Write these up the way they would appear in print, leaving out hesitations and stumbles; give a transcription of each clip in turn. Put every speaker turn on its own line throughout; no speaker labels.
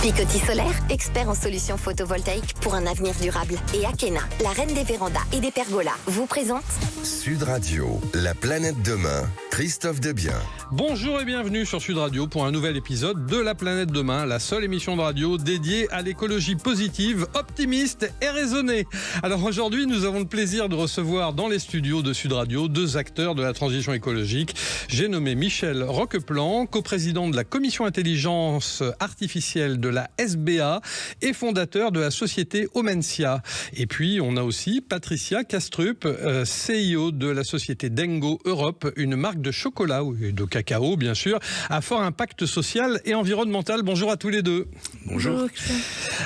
Picoty Solaire, expert en solutions photovoltaïques pour un avenir durable. Et Akena, la reine des vérandas et des pergolas, vous présente
Sud Radio, la planète demain, Christophe Debien.
Bonjour et bienvenue sur Sud Radio pour un nouvel épisode de La Planète Demain, la seule émission de radio dédiée à l'écologie positive, optimiste et raisonnée. Alors aujourd'hui, nous avons le plaisir de recevoir dans les studios de Sud Radio deux acteurs de la transition écologique. J'ai nommé Michel Roqueplan, coprésident de la commission intelligence artificielle de la SBA et fondateur de la société Omensia. Et puis on a aussi Patricia Kastrup, CIO de la société Dengo Europe, une marque de chocolat ou de cacao bien sûr, à fort impact social et environnemental. Bonjour à tous les deux.
Bonjour.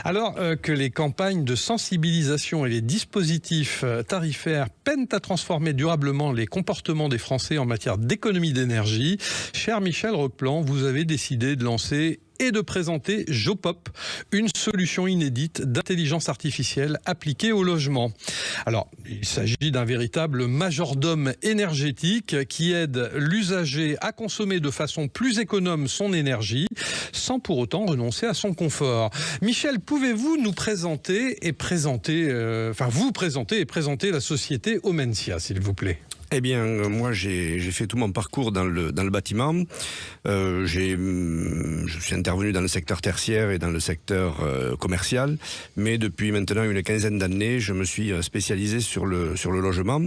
Alors que les campagnes de sensibilisation et les dispositifs tarifaires peinent à transformer durablement les comportements des Français en matière d'économie d'énergie, cher Michel Roqueplan, vous avez décidé de lancer et de présenter Jopop, une solution inédite d'intelligence artificielle appliquée au logement. Alors, il s'agit d'un véritable majordome énergétique qui aide l'usager à consommer de façon plus économe son énergie, sans pour autant renoncer à son confort. Michel, pouvez-vous nous présenter la société Omensia, s'il vous plaît ?
Eh bien, moi, j'ai fait tout mon parcours dans le bâtiment. Je suis intervenu dans le secteur tertiaire et dans le secteur commercial, mais depuis maintenant une quinzaine d'années, je me suis spécialisé sur le logement.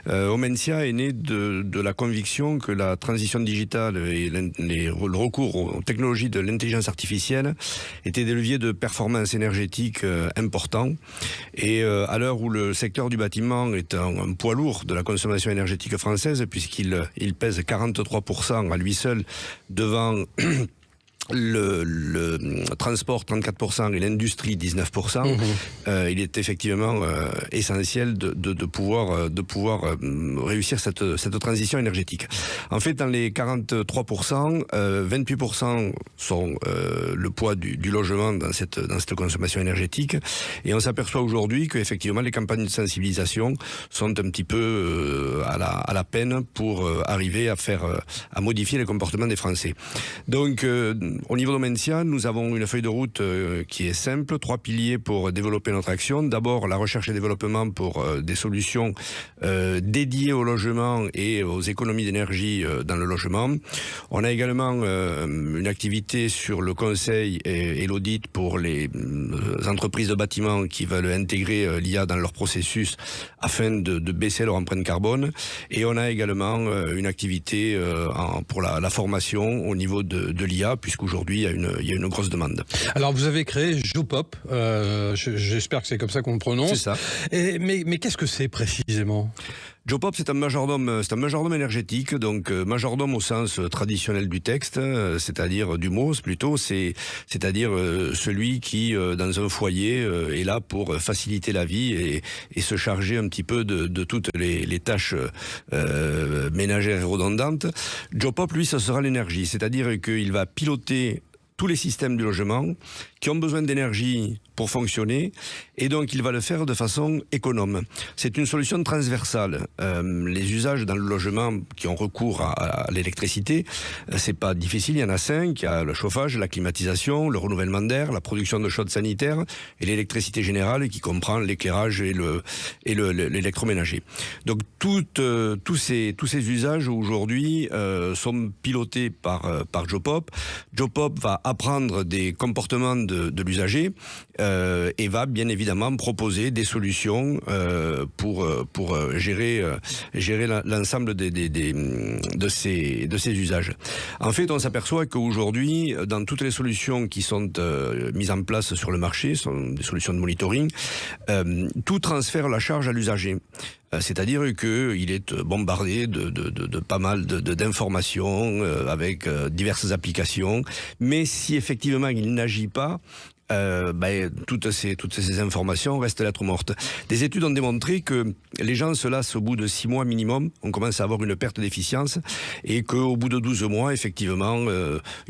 Omensia est né de la conviction que la transition digitale et le recours aux technologies de l'intelligence artificielle étaient des leviers de performance énergétique importants. Et à l'heure où le secteur du bâtiment est un poids lourd de la consommation énergétique française, puisqu'il pèse 43% à lui seul devant le transport 34% et l'industrie 19%, il est effectivement essentiel de pouvoir réussir cette transition énergétique. En fait, dans les 43%, 28% sont le poids du logement dans cette consommation énergétique, et on s'aperçoit aujourd'hui que effectivement les campagnes de sensibilisation sont un petit peu à la peine pour arriver à modifier les comportements des Français. Donc au niveau d'Omensia, nous avons une feuille de route qui est simple, 3 piliers pour développer notre action. D'abord, la recherche et développement pour des solutions dédiées au logement et aux économies d'énergie dans le logement. On a également une activité sur le conseil et l'audit pour les entreprises de bâtiments qui veulent intégrer l'IA dans leur processus afin de baisser leur empreinte carbone. Et on a également une activité pour la formation au niveau de l'IA, puisqu'aujourd'hui, il y a une grosse demande.
Alors, vous avez créé Jopop. J'espère que c'est comme ça qu'on le prononce.
C'est ça.
Mais qu'est-ce que c'est précisément ?
Jopop, c'est un majordome énergétique, donc majordome au sens traditionnel du texte, c'est-à-dire du mot plutôt, c'est-à-dire celui qui, dans un foyer, est là pour faciliter la vie et se charger un petit peu de toutes les tâches ménagères et redondantes. Jopop, lui, ça sera l'énergie, c'est-à-dire qu'il va piloter tous les systèmes du logement qui ont besoin d'énergie pour fonctionner, et donc il va le faire de façon économe. C'est une solution transversale. Les usages dans le logement qui ont recours à l'électricité, c'est pas difficile, il y en a 5. Il y a le chauffage, la climatisation, le renouvellement d'air, la production de chaudes sanitaires et l'électricité générale qui comprend l'éclairage et l'électroménager. Donc tous ces usages aujourd'hui sont pilotés par Jopop. Jopop va apprendre des comportements de l'usager et va bien évidemment proposer des solutions pour gérer l'ensemble de ces usages. En fait, on s'aperçoit qu'aujourd'hui, dans toutes les solutions qui sont mises en place sur le marché, sont des solutions de monitoring, tout transfère la charge à l'usager. C'est-à-dire qu'il est bombardé de pas mal d'informations avec diverses applications, mais si effectivement il n'agit pas, toutes ces informations restent lettres mortes. Des études ont démontré que les gens se lassent au bout de 6 mois minimum, on commence à avoir une perte d'efficience, et qu'au bout de 12 mois, effectivement,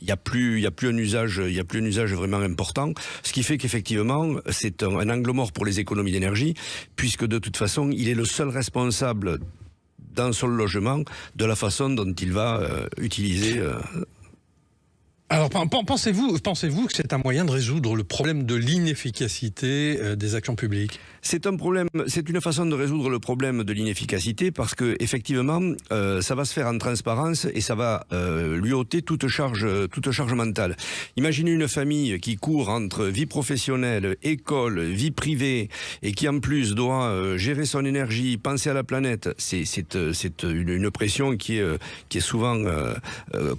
il n'y a plus un usage vraiment important, ce qui fait qu'effectivement, c'est un angle mort pour les économies d'énergie, puisque de toute façon, il est le seul responsable dans son logement de la façon dont il va utiliser
Alors, pensez-vous que c'est un moyen de résoudre le problème de l'inefficacité des actions publiques ?
C'est un problème, c'est une façon de résoudre le problème de l'inefficacité parce que effectivement, ça va se faire en transparence et ça va lui ôter toute charge mentale. Imaginez une famille qui court entre vie professionnelle, école, vie privée et qui en plus doit gérer son énergie, penser à la planète. C'est une pression qui est souvent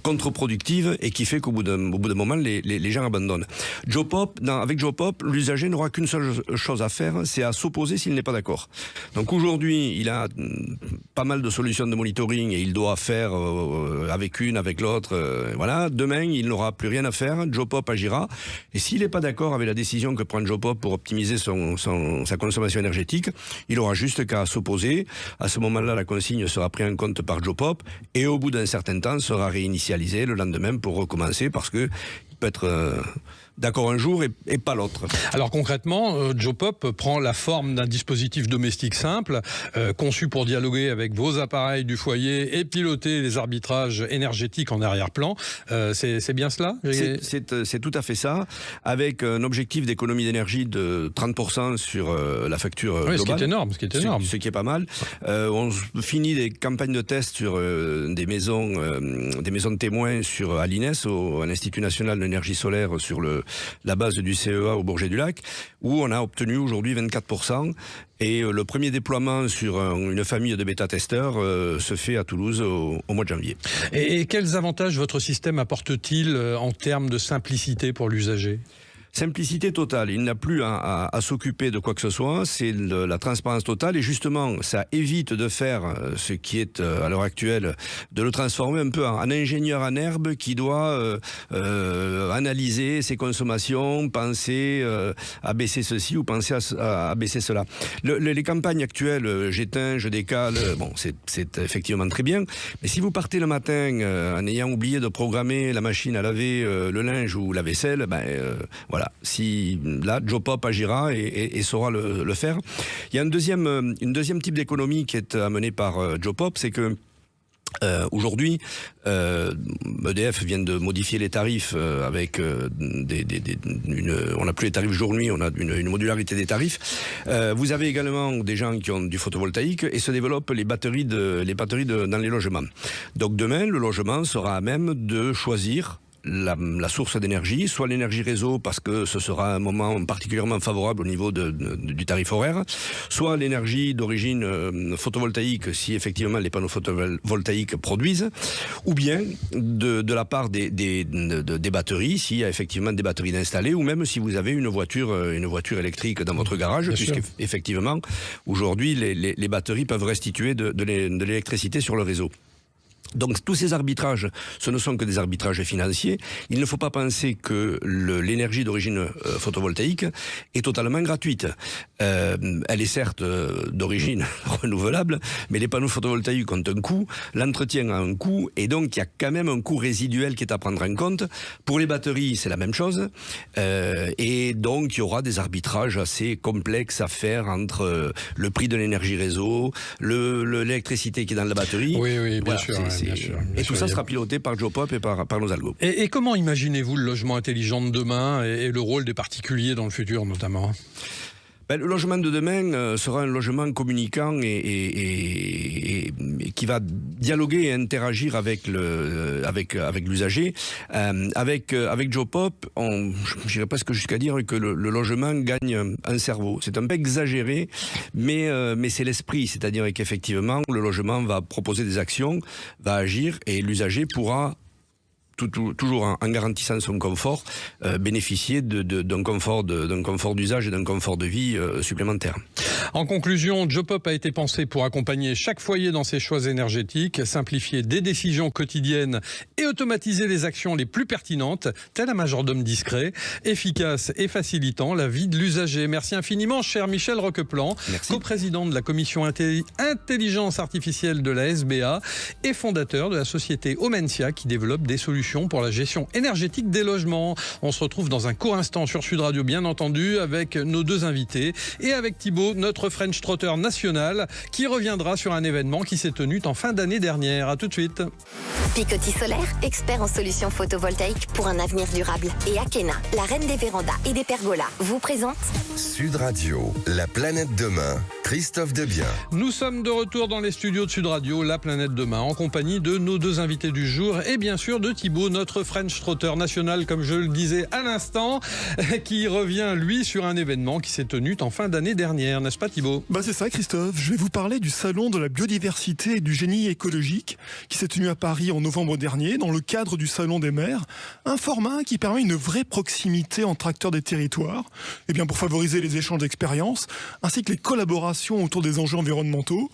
contre-productive et qui fait qu'au bout d'un moment, les gens abandonnent. Avec Jopop, l'usager n'aura qu'une seule chose à faire, c'est à s'opposer s'il n'est pas d'accord. Donc aujourd'hui, il a pas mal de solutions de monitoring et il doit faire avec une, avec l'autre. Voilà. Demain, il n'aura plus rien à faire. Jopop agira. Et s'il n'est pas d'accord avec la décision que prend Jopop pour optimiser sa consommation énergétique, il aura juste qu'à s'opposer. À ce moment-là, la consigne sera prise en compte par Jopop et au bout d'un certain temps, sera réinitialisée le lendemain pour recommencer parce que il peut être d'accord un jour et pas l'autre.
Alors concrètement, Jopop prend la forme d'un dispositif domestique simple, conçu pour dialoguer avec vos appareils du foyer et piloter les arbitrages énergétiques en arrière-plan. C'est bien cela ?
C'est tout à fait ça, avec un objectif d'économie d'énergie de 30% sur la facture globale.
Ce qui est énorme.
Ce qui est pas mal. On finit des campagnes de tests sur des maisons de témoins à l'INES, à l'Institut National d'énergie solaire, sur la base du CEA au Bourget-du-Lac, où on a obtenu aujourd'hui 24%. Et le premier déploiement sur une famille de bêta-testeurs se fait à Toulouse au mois de janvier.
Et quels avantages votre système apporte-t-il en termes de simplicité pour l'usager ?
Simplicité totale, il n'a plus à s'occuper de quoi que ce soit, c'est la transparence totale et justement ça évite de faire ce qui est à l'heure actuelle, de le transformer un peu en ingénieur en herbe qui doit analyser ses consommations, penser à baisser ceci ou penser à baisser cela. Les campagnes actuelles, j'éteins, je décale, bon c'est effectivement très bien, mais si vous partez le matin en ayant oublié de programmer la machine à laver le linge ou la vaisselle, voilà. Si là, Jopop agira et saura le faire. Il y a une deuxième type d'économie qui est amenée par Jopop, c'est que aujourd'hui, EDF vient de modifier les tarifs avec on n'a plus les tarifs jour-nuit, on a une modularité des tarifs. Vous avez également des gens qui ont du photovoltaïque et se développent les batteries dans les logements. Donc demain, le logement sera à même de choisir la source d'énergie, soit l'énergie réseau parce que ce sera un moment particulièrement favorable au niveau du tarif horaire, soit l'énergie d'origine photovoltaïque si effectivement les panneaux photovoltaïques produisent, ou bien de la part des batteries s'il y a effectivement des batteries installées, ou même si vous avez une voiture électrique dans votre garage, puisque effectivement aujourd'hui les batteries peuvent restituer de l'électricité sur le réseau. Donc tous ces arbitrages, ce ne sont que des arbitrages financiers. Il ne faut pas penser que l'énergie d'origine photovoltaïque est totalement gratuite. Elle est certes d'origine renouvelable, mais les panneaux photovoltaïques ont un coût, l'entretien a un coût, et donc il y a quand même un coût résiduel qui est à prendre en compte. Pour les batteries, c'est la même chose. Et donc il y aura des arbitrages assez complexes à faire entre le prix de l'énergie réseau, l'électricité qui est dans la batterie.
Oui, bien sûr.
Et tout ça sera piloté par Jopop et par nos algos.
Et comment imaginez-vous le logement intelligent de demain et le rôle des particuliers dans le futur notamment ?
Le logement de demain sera un logement communicant et qui va dialoguer et interagir avec l'usager. Avec Jopop, j'irais presque jusqu'à dire que le logement gagne un cerveau. C'est un peu exagéré, mais c'est l'esprit. C'est-à-dire qu'effectivement, le logement va proposer des actions, va agir et l'usager pourra toujours en garantissant son confort, bénéficier d'un confort d'usage et d'un confort de vie supplémentaire.
En conclusion, Jopop a été pensé pour accompagner chaque foyer dans ses choix énergétiques, simplifier des décisions quotidiennes et automatiser les actions les plus pertinentes, tel un majordome discret, efficace et facilitant la vie de l'usager. Merci infiniment, cher Michel Roqueplan, coprésident de la commission intelligence artificielle de la SBA et fondateur de la société Omentia qui développe des solutions pour la gestion énergétique des logements. On se retrouve dans un court instant sur Sud Radio, bien entendu, avec nos deux invités et avec Thibaut, notre notre French Trotter national, qui reviendra sur un événement qui s'est tenu en fin d'année dernière. À tout de suite.
Picotis Solaire, expert en solutions photovoltaïques pour un avenir durable. Et Akena, la reine des vérandas et des pergolas, vous présente
Sud Radio, la planète demain, Christophe Debiens.
Nous sommes de retour dans les studios de Sud Radio, la planète demain, en compagnie de nos deux invités du jour et bien sûr de Thibaut, notre French Trotter national, comme je le disais à l'instant, qui revient lui sur un événement qui s'est tenu en fin d'année dernière, n'est-ce pas Thibaut ?
C'est ça Christophe, je vais vous parler du salon de la biodiversité et du génie écologique qui s'est tenu à Paris en novembre dernier dans le cadre du salon des maires, un format qui permet une vraie proximité entre acteurs des territoires, pour favoriser les échanges d'expériences ainsi que les collaborations autour des enjeux environnementaux.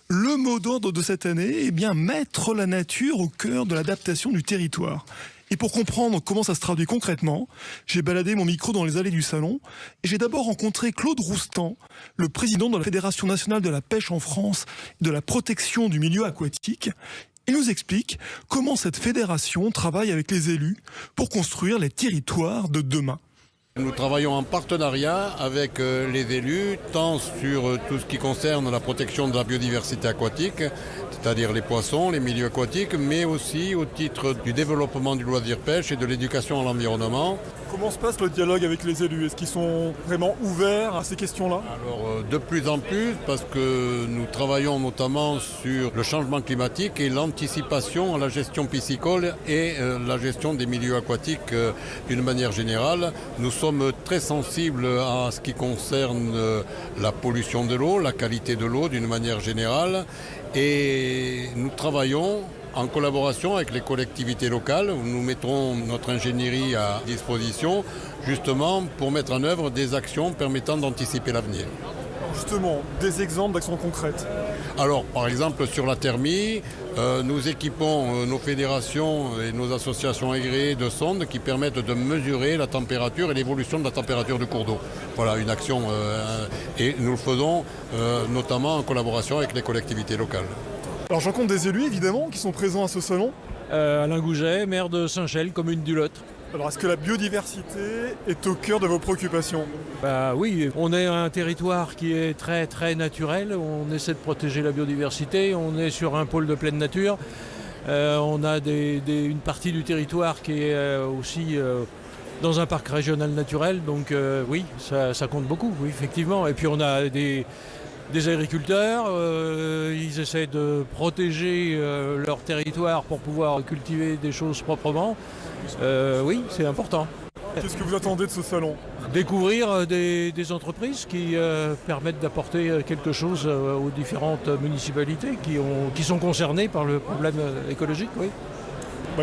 Le mot d'ordre de cette année, mettre la nature au cœur de l'adaptation du territoire. Et pour comprendre comment ça se traduit concrètement, j'ai baladé mon micro dans les allées du salon et j'ai d'abord rencontré Claude Roustan, le président de la Fédération nationale de la pêche en France et de la protection du milieu aquatique. Il nous explique comment cette fédération travaille avec les élus pour construire les territoires de demain.
Nous travaillons en partenariat avec les élus, tant sur tout ce qui concerne la protection de la biodiversité aquatique, c'est-à-dire les poissons, les milieux aquatiques, mais aussi au titre du développement du loisir pêche et de l'éducation à l'environnement.
Comment se passe le dialogue avec les élus ? Est-ce qu'ils sont vraiment ouverts à ces questions-là ?
Alors de plus en plus, parce que nous travaillons notamment sur le changement climatique et l'anticipation à la gestion piscicole et la gestion des milieux aquatiques d'une manière générale. Nous sommes très sensibles à ce qui concerne la pollution de l'eau, la qualité de l'eau d'une manière générale. Et nous travaillons en collaboration avec les collectivités locales, où nous mettrons notre ingénierie à disposition, justement pour mettre en œuvre des actions permettant d'anticiper l'avenir.
Justement, des exemples d'actions concrètes.
Alors, par exemple, sur la thermie, nous équipons nos fédérations et nos associations agréées de sondes qui permettent de mesurer la température et l'évolution de la température du cours d'eau. Voilà, une action, et nous le faisons notamment en collaboration avec les collectivités locales.
Alors je rencontre des élus évidemment qui sont présents à ce salon.
Alain Gouget, maire de Saint-Chel, commune du Lot.
Alors est-ce que la biodiversité est au cœur de vos préoccupations ?
Oui, on est un territoire qui est très très naturel, on essaie de protéger la biodiversité, on est sur un pôle de pleine nature, on a une partie du territoire qui est aussi dans un parc régional naturel, donc oui, ça compte beaucoup, oui, effectivement. Et puis on a des agriculteurs, ils essaient de protéger leur territoire pour pouvoir cultiver des choses proprement. Oui, c'est important.
Qu'est-ce que vous attendez de ce salon ?
Découvrir des entreprises qui permettent d'apporter quelque chose aux différentes municipalités qui sont concernées par le problème écologique, oui.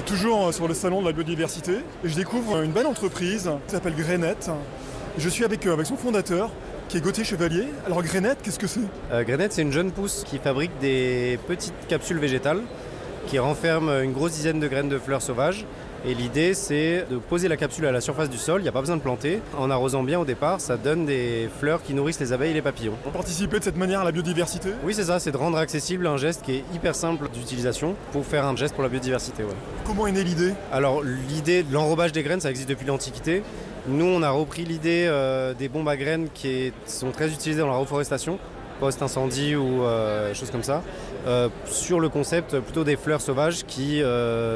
Toujours sur le salon de la biodiversité, et je découvre une belle entreprise qui s'appelle Grainet. Je suis avec son fondateur, qui est Gauthier Chevalier. Alors Grainet, qu'est-ce que c'est ?
Grainet, c'est une jeune pousse qui fabrique des petites capsules végétales qui renferment une grosse dizaine de graines de fleurs sauvages. Et l'idée, c'est de poser la capsule à la surface du sol, il n'y a pas besoin de planter. En arrosant bien au départ, ça donne des fleurs qui nourrissent les abeilles et les papillons.
Pour participer de cette manière à la biodiversité ?
Oui, c'est ça, c'est de rendre accessible un geste qui est hyper simple d'utilisation pour faire un geste pour la biodiversité. Ouais.
Comment est née l'idée ?
Alors, l'idée de l'enrobage des graines, ça existe depuis l'Antiquité. Nous, on a repris l'idée des bombes à graines qui sont très utilisées dans la reforestation, post-incendie ou choses comme ça, sur le concept plutôt des fleurs sauvages qui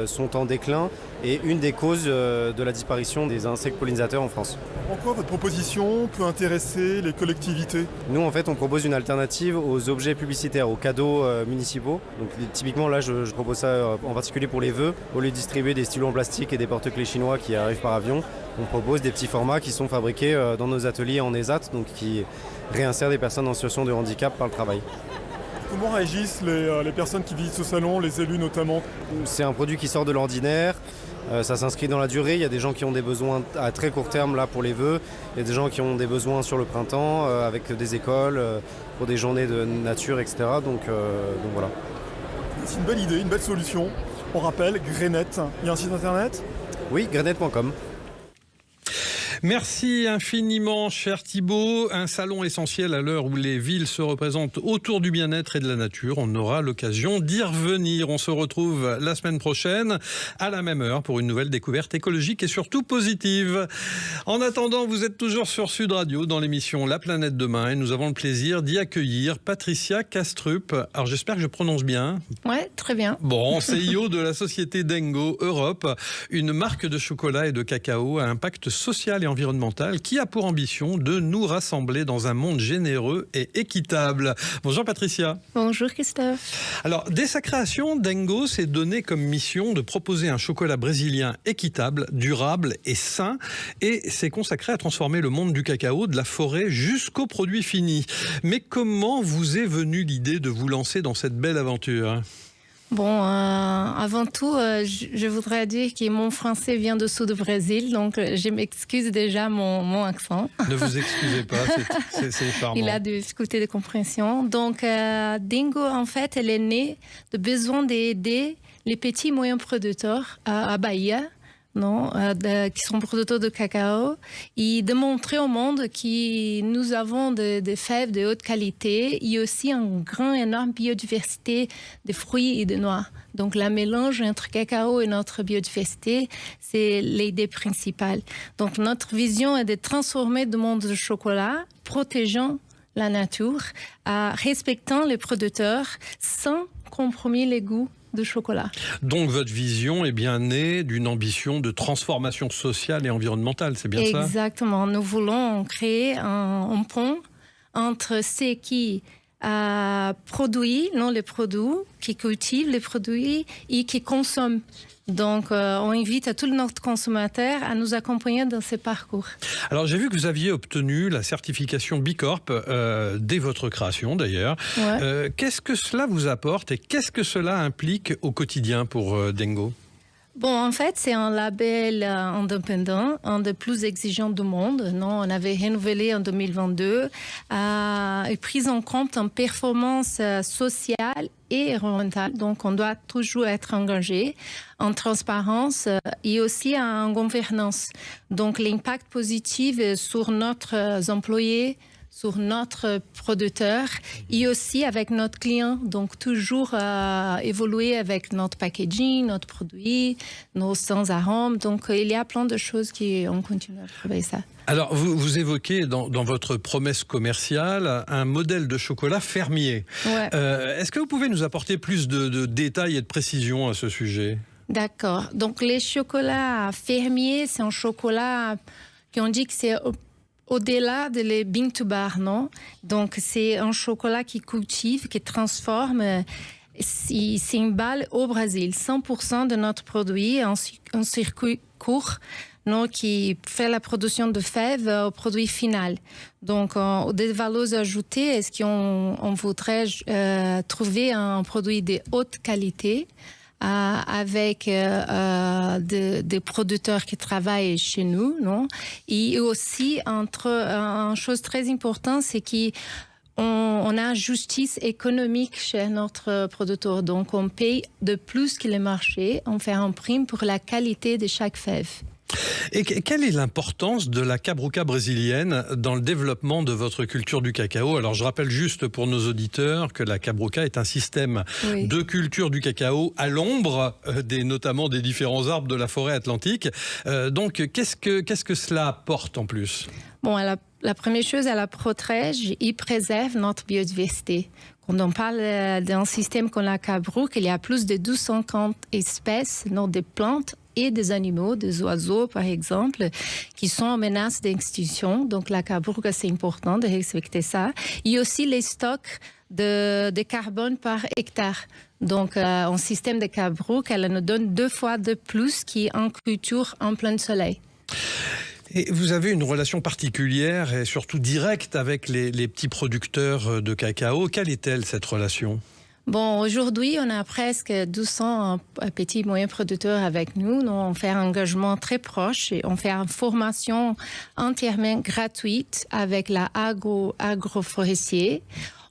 sont en déclin et une des causes de la disparition des insectes pollinisateurs en France.
En quoi votre proposition peut intéresser les collectivités ?
Nous, en fait, on propose une alternative aux objets publicitaires, aux cadeaux municipaux. Donc, typiquement, là, je propose ça en particulier pour les vœux. Au lieu de distribuer des stylos en plastique et des porte-clés chinois qui arrivent par avion, on propose des petits formats qui sont fabriqués dans nos ateliers en ESAT, donc qui réinsèrent des personnes en situation de handicap par le travail.
Comment réagissent les personnes qui visitent ce salon, les élus notamment ?
C'est un produit qui sort de l'ordinaire, ça s'inscrit dans la durée. Il y a des gens qui ont des besoins à très court terme là pour les vœux, il y a des gens qui ont des besoins sur le printemps avec des écoles, pour des journées de nature, etc. Donc voilà.
C'est une belle idée, une belle solution. On rappelle, Grainet, il y a un site internet ?
Oui, grainet.com.
Merci infiniment, cher Thibaut. Un salon essentiel à l'heure où les villes se représentent autour du bien-être et de la nature. On aura l'occasion d'y revenir. On se retrouve la semaine prochaine à la même heure pour une nouvelle découverte écologique et surtout positive. En attendant, vous êtes toujours sur Sud Radio dans l'émission La Planète Demain et nous avons le plaisir d'y accueillir Patricia Kastrup. Alors j'espère que je prononce bien.
Ouais, très bien.
Bon, CEO de la société Dengo Europe, une marque de chocolat et de cacao à impact social et environnemental qui a pour ambition de nous rassembler dans un monde généreux et équitable. Bonjour Patricia.
Bonjour Christophe.
Alors, dès sa création, Dengo s'est donné comme mission de proposer un chocolat brésilien équitable, durable et sain et s'est consacré à transformer le monde du cacao, de la forêt jusqu'au produit fini. Mais comment vous est venue l'idée de vous lancer dans cette belle aventure ?
Bon, avant tout, je voudrais dire que mon français vient du sud du Brésil, donc je m'excuse déjà mon accent.
Ne vous excusez pas, c'est charmant.
Il a des difficultés de compréhension. Donc, Dengo, en fait, elle est née de besoin d'aider les petits et moyens producteurs à Bahia, qui sont producteurs de cacao, et de montrer au monde que nous avons des fèves de haute qualité et aussi une grande, énorme biodiversité de fruits et de noix. Donc, la mélange entre cacao et notre biodiversité, c'est l'idée principale. Donc, notre vision est de transformer le monde du chocolat, protégeant la nature, respectant les producteurs sans compromettre les goûts de chocolat.
Donc votre vision est bien née d'une ambition de transformation sociale et environnementale, c'est bien ça ?
Exactement. Nous voulons créer un pont entre ceux qui produisent, les produits, qui cultivent les produits et qui consomment. Donc, on invite tous notre consommateurs à nous accompagner dans ce parcours.
Alors, j'ai vu que vous aviez obtenu la certification B Corp dès votre création, d'ailleurs.
Ouais.
Qu'est-ce que cela vous apporte et qu'est-ce que cela implique au quotidien pour Dengo ?
Bon, en fait, c'est un label indépendant, un des plus exigeants du monde. On avait renouvelé en 2022 et pris en compte en performance sociale et environnementale. Donc, on doit toujours être engagé en transparence et aussi en gouvernance. Donc, l'impact positif sur notre employés, sur notre producteur et aussi avec notre client. Donc, toujours évoluer avec notre packaging, notre produit, nos sans arômes. Donc, il y a plein de choses on continue à travailler ça.
Alors, vous évoquez dans votre promesse commerciale un modèle de chocolat fermier.
Ouais.
Est-ce que vous pouvez nous apporter plus de détails et de précisions à ce sujet ?
D'accord. Donc, les chocolats fermiers, c'est un chocolat qu'on dit que c'est au-delà de les bean to bar, non? Donc, c'est un chocolat qui cultive, qui transforme, s'emballe au Brésil. 100% de notre produit en circuit court, qui fait la production de fèves au produit final. Donc, des valeurs ajoutées, est-ce qu'on voudrait trouver un produit de haute qualité avec des producteurs qui travaillent chez nous, Et aussi, une chose très importante, c'est qu'on a justice économique chez notre producteur. Donc, on paye de plus que le marché. On fait un prime pour la qualité de chaque fève.
Et quelle est l'importance de la cabruca brésilienne dans le développement de votre culture du cacao ? Alors, je rappelle juste pour nos auditeurs que la cabruca est un système de culture du cacao à l'ombre, notamment des différents arbres de la forêt atlantique. Donc, qu'est-ce que cela apporte en plus ?
Bon, la première chose, elle protège et préserve notre biodiversité. Quand on parle d'un système comme la cabruca, il y a plus de 250 espèces, des plantes et des animaux, des oiseaux par exemple, qui sont en menace d'extinction. Donc la cabruca, c'est important de respecter ça. Et aussi les stocks de carbone par hectare. Donc un système de cabruca, elle nous donne 2 fois de plus qu'une culture en plein soleil.
Et vous avez une relation particulière et surtout directe avec les petits producteurs de cacao. Quelle est-elle, cette relation ?
Bon, aujourd'hui, on a presque 200 petits et moyens producteurs avec nous. On fait un engagement très proche et on fait une formation entièrement gratuite avec la agroforestier.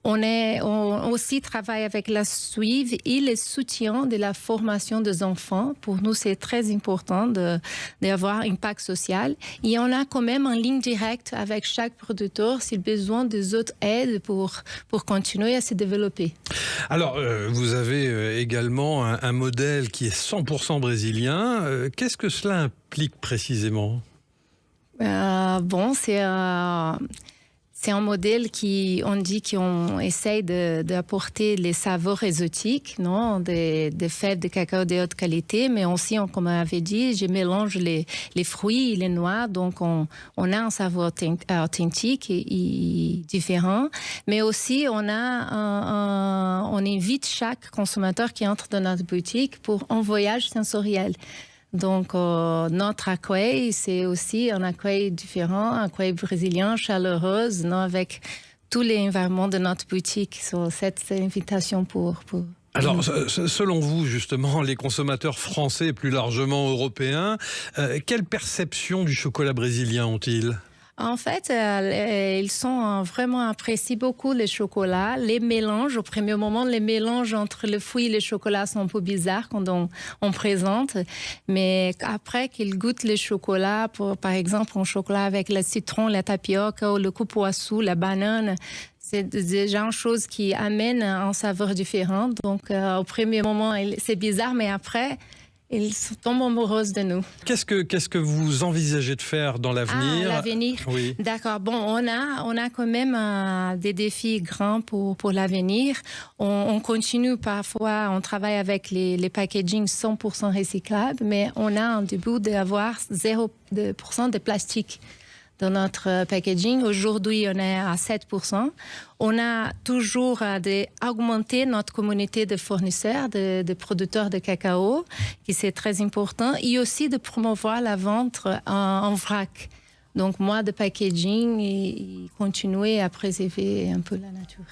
On aussi travaille avec la suivi et le soutien de la formation des enfants. Pour nous, c'est très important d'avoir un impact social. Et on a quand même en ligne directe avec chaque producteur s'il a besoin des autres aides pour continuer à se développer.
Alors, vous avez également un modèle qui est 100% brésilien. Qu'est-ce que cela implique précisément ?
C'est un modèle on dit qu'on essaye d'apporter les saveurs exotiques, non, des fèves de cacao de haute qualité, mais aussi, comme on avait dit, je mélange les fruits et les noix, donc on a un saveur authentique et différent, mais aussi on invite chaque consommateur qui entre dans notre boutique pour un voyage sensoriel. Donc, notre accueil, c'est aussi un accueil différent, un accueil brésilien, chaleureux, non, avec tous les environnements de notre boutique. Sur cette invitation pour...
Alors, selon vous, justement, les consommateurs français et plus largement européens, quelle perception du chocolat brésilien ont-ils ?
En fait, ils sont vraiment apprécient beaucoup les chocolats. Les mélanges, au premier moment, les mélanges entre le fruit et le chocolat sont un peu bizarres quand on présente. Mais après qu'ils goûtent les chocolats, par exemple, un chocolat avec le citron, la tapioca ou le cupuaçu, la banane, c'est déjà une chose qui amène un saveur différent. Donc, au premier moment, c'est bizarre, mais après... Ils tombent amoureux de nous.
Qu'est-ce que vous envisagez de faire dans l'avenir ?
L'avenir.
Oui.
D'accord. Bon, on a quand même des défis grands pour l'avenir. On continue parfois, on travaille avec les packaging 100% recyclables, mais on a un début d'avoir 0% de plastique dans notre packaging. Aujourd'hui, on est à 7%. On a toujours d'augmenter notre communauté de fournisseurs, de producteurs de cacao, qui c'est très important, et aussi de promouvoir la vente en vrac. Donc, moi, de packaging et continuer à préserver un peu la nature.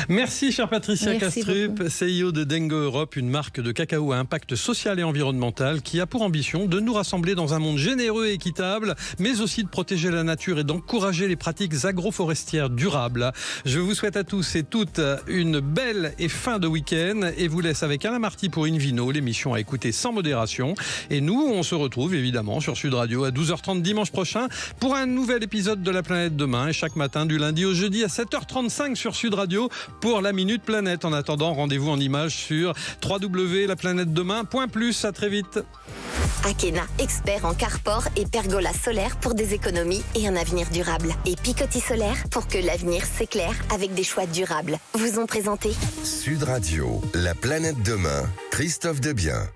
Merci, chère Patricia Kastrup,
beaucoup.
CEO de Dengo Europe, une marque de cacao à impact social et environnemental qui a pour ambition de nous rassembler dans un monde généreux et équitable, mais aussi de protéger la nature et d'encourager les pratiques agroforestières durables. Je vous souhaite à tous et toutes une belle et fin de week-end et vous laisse avec Alain Marty pour Invino, l'émission à écouter sans modération. Et nous, on se retrouve évidemment sur Sud Radio à 12h30 dimanche prochain pour un nouvel épisode de La Planète Demain et chaque matin du lundi au jeudi à 7h35 sur Sud Radio pour la Minute Planète. En attendant, rendez-vous en images sur www.laplanetedemain.plus. À très vite.
Akena, expert en carport et pergola solaire pour des économies et un avenir durable. Et Picoty Solaire pour que l'avenir s'éclaire avec des choix durables. Vous ont présenté
Sud Radio, La Planète Demain, Christophe Debien.